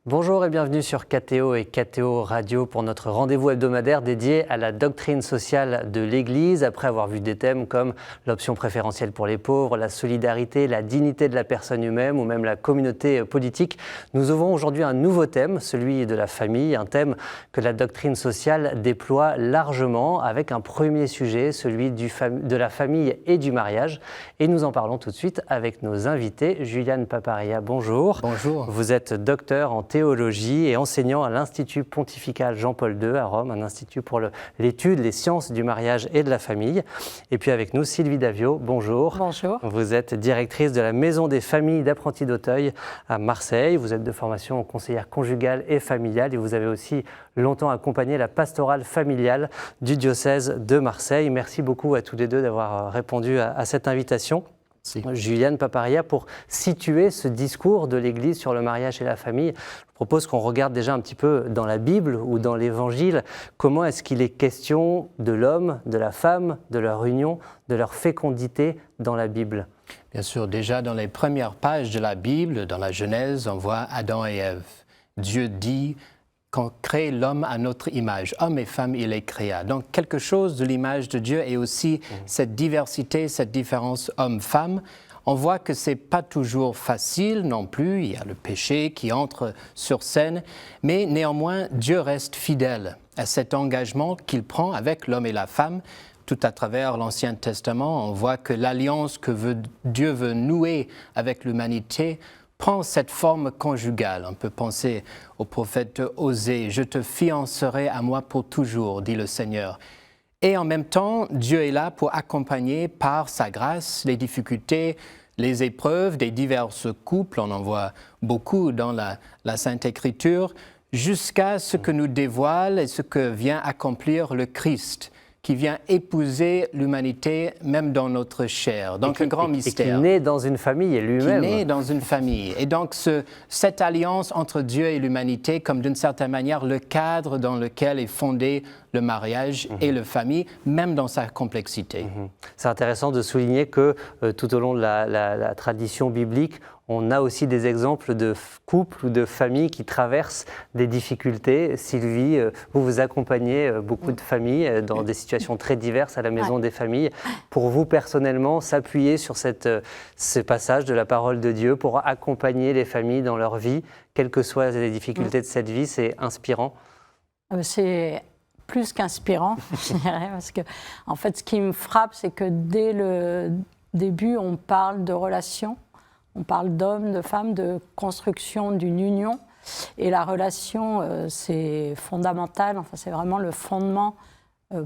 Bonjour et bienvenue sur KTO et KTO Radio pour notre rendez-vous hebdomadaire dédié à la doctrine sociale de l'Église. Après avoir vu des thèmes comme l'option préférentielle pour les pauvres, la solidarité, la dignité de la personne humaine ou même la communauté politique, nous ouvrons aujourd'hui un nouveau thème, celui de la famille, un thème que la doctrine sociale déploie largement avec un premier sujet, celui de la famille et du mariage. Et nous en parlons tout de suite avec nos invités. Juliane Paparia, bonjour. Bonjour. Vous êtes docteur en théologie et enseignant à l'Institut pontifical Jean-Paul II à Rome, un institut pour l'étude, les sciences du mariage et de la famille. Et puis avec nous, Sylvie Davio, bonjour. Bonjour. Vous êtes directrice de la Maison des familles d'apprentis d'Auteuil à Marseille. Vous êtes de formation conseillère conjugale et familiale et vous avez aussi longtemps accompagné la pastorale familiale du diocèse de Marseille. Merci beaucoup à tous les deux d'avoir répondu à cette invitation. Si. Juliane Paparia, pour situer ce discours de l'Église sur le mariage et la famille, je propose qu'on regarde déjà un petit peu dans la Bible ou dans l'Évangile, comment est-ce qu'il est question de l'homme, de la femme, de leur union, de leur fécondité dans la Bible. Bien sûr, déjà dans les premières pages de la Bible, dans la Genèse, on voit Adam et Ève. Dieu dit qu'on crée l'homme à notre image. Homme et femme, il les créa. Donc quelque chose de l'image de Dieu et aussi cette diversité, cette différence homme-femme. On voit que ce n'est pas toujours facile non plus. Il y a le péché qui entre sur scène. Mais néanmoins, Dieu reste fidèle à cet engagement qu'il prend avec l'homme et la femme. Tout à travers l'Ancien Testament, on voit que l'alliance que Dieu veut nouer avec l'humanité prend cette forme conjugale. On peut penser au prophète Osée, « Je te fiancerai à moi pour toujours, dit le Seigneur ». Et en même temps, Dieu est là pour accompagner par sa grâce les difficultés, les épreuves des divers couples. On en voit beaucoup dans la Sainte Écriture, jusqu'à ce que nous dévoile et ce que vient accomplir le Christ, qui vient épouser l'humanité, même dans notre chair. Donc un grand mystère. Et qui naît dans une famille lui-même. Qui naît dans une famille. Et donc cette alliance entre Dieu et l'humanité, comme d'une certaine manière le cadre dans lequel est fondé le mariage et la famille, même dans sa complexité. C'est intéressant de souligner que tout au long de la tradition biblique, on a aussi des exemples de couples ou de familles qui traversent des difficultés. Sylvie, vous accompagnez beaucoup de familles dans des situations très diverses à la Maison des familles. Pour vous, personnellement, s'appuyer sur ce passage de la parole de Dieu pour accompagner les familles dans leur vie, quelles que soient les difficultés de cette vie, c'est inspirant? C'est plus qu'inspirant, je dirais, parce que, en fait, ce qui me frappe, c'est que dès le début, on parle de relations. On parle d'hommes, de femmes, de construction d'une union. Et la relation, c'est fondamental. Enfin, c'est vraiment le fondement,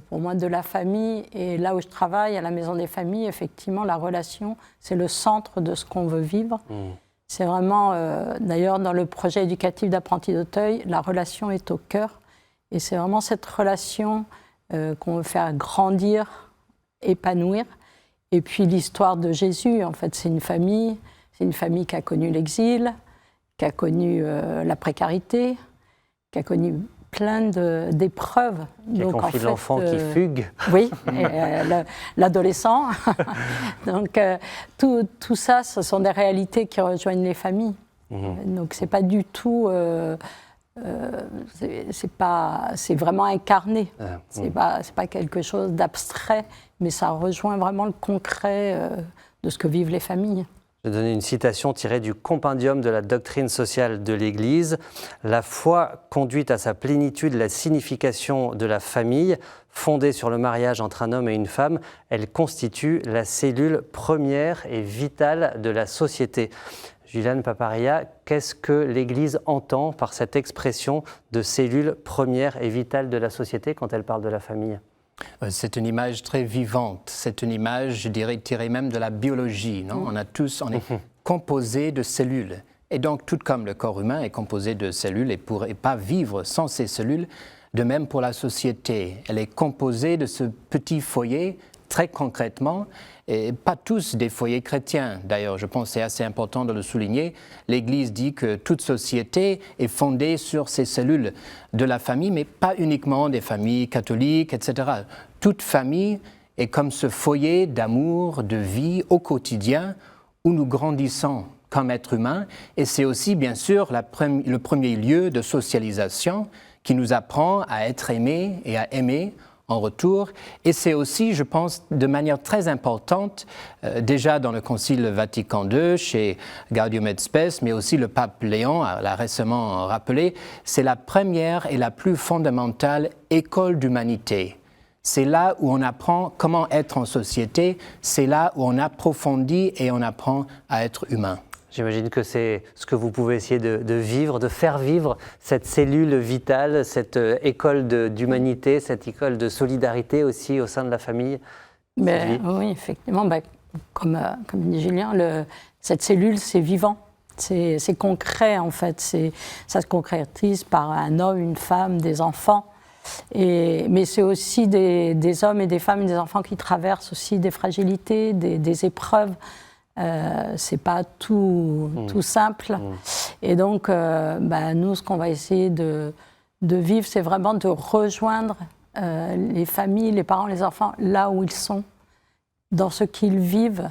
pour moi, de la famille. Et là où je travaille, à la Maison des familles, effectivement, la relation, c'est le centre de ce qu'on veut vivre. C'est vraiment, d'ailleurs, dans le projet éducatif d'apprentis d'Auteuil, la relation est au cœur. Et c'est vraiment cette relation qu'on veut faire grandir, épanouir. Et puis l'histoire de Jésus, en fait, c'est une famille qui a connu l'exil, qui a connu la précarité, qui a connu plein d'épreuves. Qui a confié l'enfant qui fugue. Oui, l'adolescent. Donc tout ça, ce sont des réalités qui rejoignent les familles. Donc c'est pas du tout... c'est vraiment incarné. C'est pas quelque chose d'abstrait, mais ça rejoint vraiment le concret de ce que vivent les familles. Je vais donner une citation tirée du compendium de la doctrine sociale de l'Église. La foi conduit à sa plénitude la signification de la famille, fondée sur le mariage entre un homme et une femme. Elle constitue la cellule première et vitale de la société. Juliane Paparia, qu'est-ce que l'Église entend par cette expression de cellule première et vitale de la société quand elle parle de la famille ? C'est une image très vivante. C'est une image, je dirais, tirée même de la biologie. Non ? On est composé de cellules. Et donc, tout comme le corps humain est composé de cellules et ne pourrait pas vivre sans ces cellules, de même pour la société. Elle est composée de ce petit foyer, très concrètement, et pas tous des foyers chrétiens. D'ailleurs, je pense que c'est assez important de le souligner. L'Église dit que toute société est fondée sur ces cellules de la famille, mais pas uniquement des familles catholiques, etc. Toute famille est comme ce foyer d'amour, de vie au quotidien, où nous grandissons comme être humain, et c'est aussi bien sûr le premier lieu de socialisation qui nous apprend à être aimé et à aimer en retour. Et c'est aussi, je pense, de manière très importante, déjà dans le Concile Vatican II, chez Gaudium et Spes, mais aussi le pape Léon l'a récemment rappelé, c'est la première et la plus fondamentale école d'humanité. C'est là où on apprend comment être en société, c'est là où on approfondit et on apprend à être humain. J'imagine que c'est ce que vous pouvez essayer de vivre, de faire vivre cette cellule vitale, cette école d'humanité, cette école de solidarité aussi au sein de la famille. Oui, effectivement. Comme dit Julien, cette cellule, c'est vivant. C'est concret, en fait. Ça se concrétise par un homme, une femme, des enfants. Mais c'est aussi des hommes et des femmes et des enfants qui traversent aussi des fragilités, des épreuves. C'est pas tout simple. Et donc, nous, ce qu'on va essayer de vivre, c'est vraiment de rejoindre les familles, les parents, les enfants, là où ils sont, dans ce qu'ils vivent,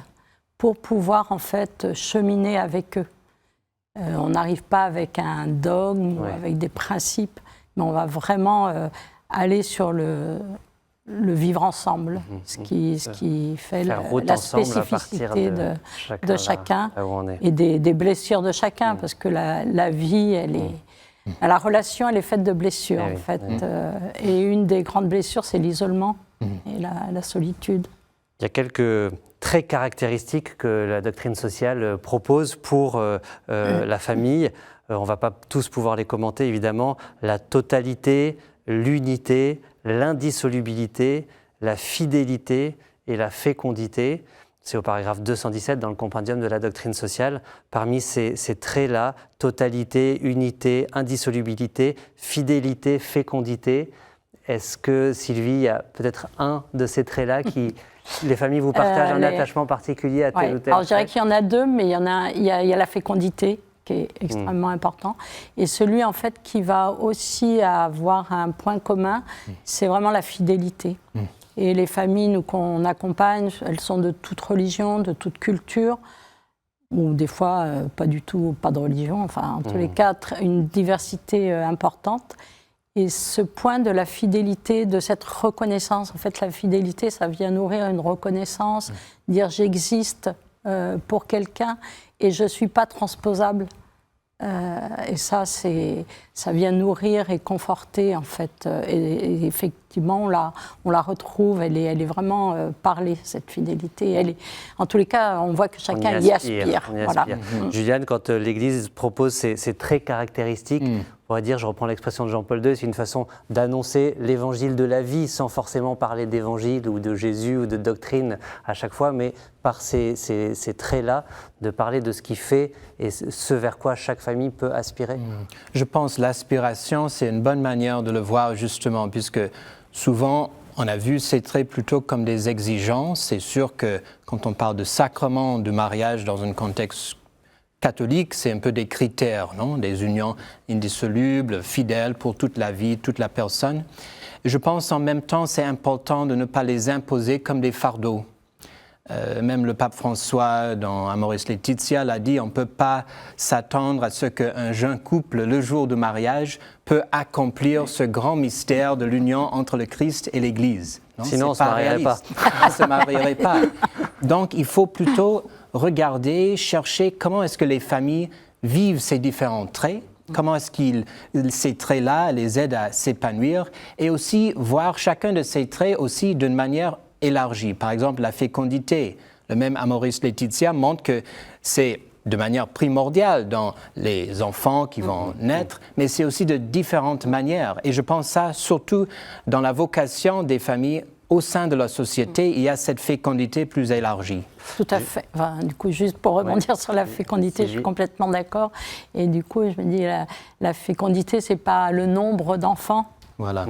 pour pouvoir, en fait, cheminer avec eux. On n'arrive pas avec un dogme ou avec des principes, mais on va vraiment aller sur le vivre ensemble, ce qui fait la spécificité de chacun et des blessures de chacun, parce que la vie, la relation, elle est faite de blessures, en fait. Et une des grandes blessures, c'est l'isolement et la solitude. Il y a quelques traits caractéristiques que la doctrine sociale propose pour la famille. On ne va pas tous pouvoir les commenter, évidemment. La totalité, l'unité, l'indissolubilité, la fidélité et la fécondité. C'est au paragraphe 217 dans le compendium de la doctrine sociale. Parmi ces traits-là, totalité, unité, indissolubilité, fidélité, fécondité, est-ce que, Sylvie, il y a peut-être un de ces traits-là qui, les familles vous partagent un attachement particulier à tel ou tel? Alors, je dirais qu'il y en a deux, mais il y a la fécondité, qui est extrêmement important. Et celui, en fait, qui va aussi avoir un point commun, c'est vraiment la fidélité. Et les familles qu'on accompagne, elles sont de toute religion, de toute culture, ou des fois, pas du tout, pas de religion, enfin, en tous les cas, une diversité importante. Et ce point de la fidélité, de cette reconnaissance, en fait, la fidélité, ça vient nourrir une reconnaissance, dire j'existe pour quelqu'un et je ne suis pas transposable. Et ça vient nourrir et conforter, en fait. Et effectivement, on la retrouve, elle est vraiment parlée, cette fidélité. En tous les cas, on voit que chacun y aspire. Voilà. Juliane, quand l'Église propose ces traits caractéristiques, on va dire, je reprends l'expression de Jean-Paul II, c'est une façon d'annoncer l'évangile de la vie sans forcément parler d'évangile ou de Jésus ou de doctrine à chaque fois, mais par ces traits-là, de parler de ce qui fait et ce vers quoi chaque famille peut aspirer. Je pense que l'aspiration, c'est une bonne manière de le voir justement, puisque souvent, on a vu ces traits plutôt comme des exigences. C'est sûr que quand on parle de sacrement, de mariage dans un contexte catholique, c'est un peu des critères, non? Des unions indissolubles, fidèles pour toute la vie, toute la personne. Je pense en même temps, c'est important de ne pas les imposer comme des fardeaux. Même le pape François, dans Amoris Laetitia, l'a dit, on ne peut pas s'attendre à ce qu'un jeune couple, le jour du mariage, peut accomplir ce grand mystère de l'union entre le Christ et l'Église. Sinon, on ne se marierait pas. On ne se marierait pas. Donc, il faut plutôt regarder, chercher comment est-ce que les familles vivent ces différents traits, comment est-ce que ces traits-là les aident à s'épanouir, et aussi voir chacun de ces traits aussi d'une manière élargie. Par exemple, la fécondité. Le même Amoris Laetitia montre que c'est de manière primordiale dans les enfants qui vont naître, mais c'est aussi de différentes manières. Et je pense ça surtout dans la vocation des familles au sein de la société, il y a cette fécondité plus élargie. Tout à fait. Enfin, du coup, juste pour rebondir sur la fécondité, je suis complètement d'accord. Et du coup, je me dis, la fécondité, ce n'est pas le nombre d'enfants, Voilà.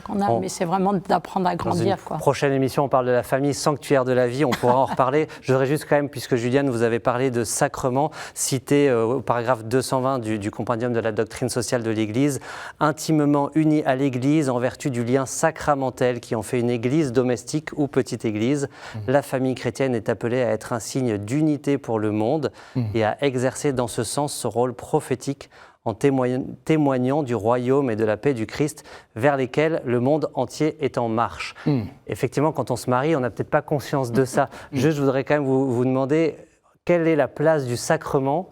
qu'on a, mais c'est vraiment d'apprendre à grandir. Quoi. Prochaine émission, on parle de la famille sanctuaire de la vie, on pourra en reparler. Je voudrais juste quand même, puisque Juliane, vous avez parlé de sacrement, cité au paragraphe 220 du compendium de la doctrine sociale de l'Église, intimement unis à l'Église en vertu du lien sacramentel qui en fait une Église domestique ou petite Église. La famille chrétienne est appelée à être un signe d'unité pour le monde et à exercer dans ce sens ce rôle prophétique en témoignant du royaume et de la paix du Christ vers lesquels le monde entier est en marche. Effectivement, quand on se marie, on n'a peut-être pas conscience de ça. Je voudrais quand même vous demander quelle est la place du sacrement,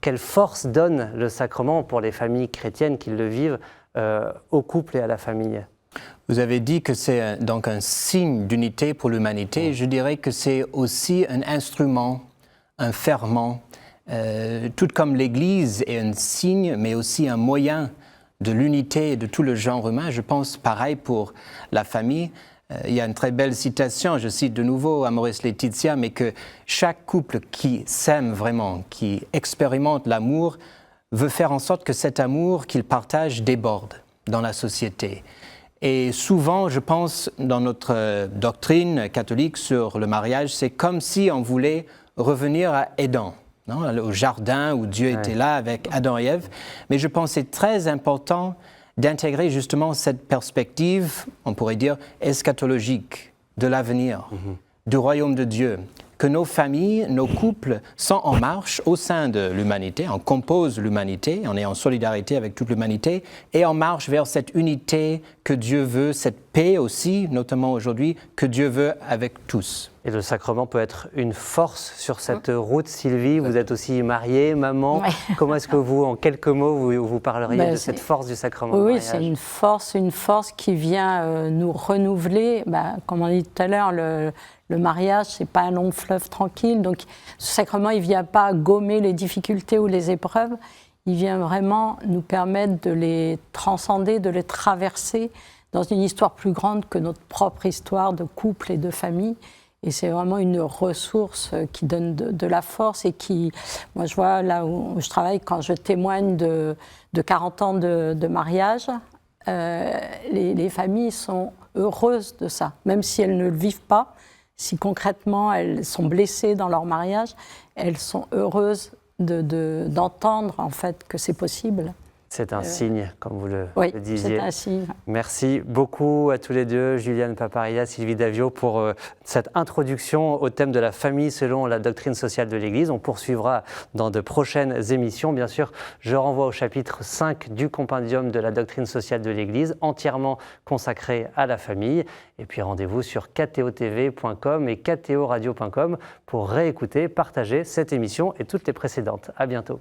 quelle force donne le sacrement pour les familles chrétiennes qui le vivent au couple et à la famille. Vous avez dit que c'est donc un signe d'unité pour l'humanité. Je dirais que c'est aussi un instrument, un ferment. Tout comme l'Église est un signe, mais aussi un moyen de l'unité de tout le genre humain, je pense pareil pour la famille. Il y a une très belle citation, je cite de nouveau Amoris Laetitia, mais que chaque couple qui s'aime vraiment, qui expérimente l'amour, veut faire en sorte que cet amour qu'il partage déborde dans la société. Et souvent, je pense, dans notre doctrine catholique sur le mariage, c'est comme si on voulait revenir à Éden. Non, au jardin où Dieu était là avec Adam et Ève. Mais je pense que c'est très important d'intégrer justement cette perspective, on pourrait dire, eschatologique de l'avenir, du royaume de Dieu. Que nos familles, nos couples sont en marche au sein de l'humanité, on compose l'humanité, on est en solidarité avec toute l'humanité et on marche vers cette unité que Dieu veut, cette paix aussi, notamment aujourd'hui, que Dieu veut avec tous. Et le sacrement peut être une force sur cette route. Sylvie, vous êtes aussi mariée, maman. Ouais. Comment est-ce que vous, en quelques mots, vous parleriez de cette force du sacrement? Oui, c'est une force qui vient nous renouveler. Comme on dit tout à l'heure, le mariage, ce n'est pas un long fleuve tranquille. Donc, ce sacrement, il ne vient pas gommer les difficultés ou les épreuves. Il vient vraiment nous permettre de les transcender, de les traverser dans une histoire plus grande que notre propre histoire de couple et de famille. Et c'est vraiment une ressource qui donne de la force et qui, moi je vois là où je travaille, quand je témoigne de 40 ans de mariage, les familles sont heureuses de ça, même si elles ne le vivent pas, si concrètement elles sont blessées dans leur mariage, elles sont heureuses d'entendre en fait que c'est possible. C'est un signe, comme vous le disiez. Oui, c'est un signe. Merci beaucoup à tous les deux, Juliane Paparia, Sylvie Davio, pour cette introduction au thème de la famille selon la doctrine sociale de l'Église. On poursuivra dans de prochaines émissions. Bien sûr, je renvoie au chapitre 5 du compendium de la doctrine sociale de l'Église, entièrement consacré à la famille. Et puis rendez-vous sur ktotv.com et ktoradio.com pour réécouter, partager cette émission et toutes les précédentes. À bientôt.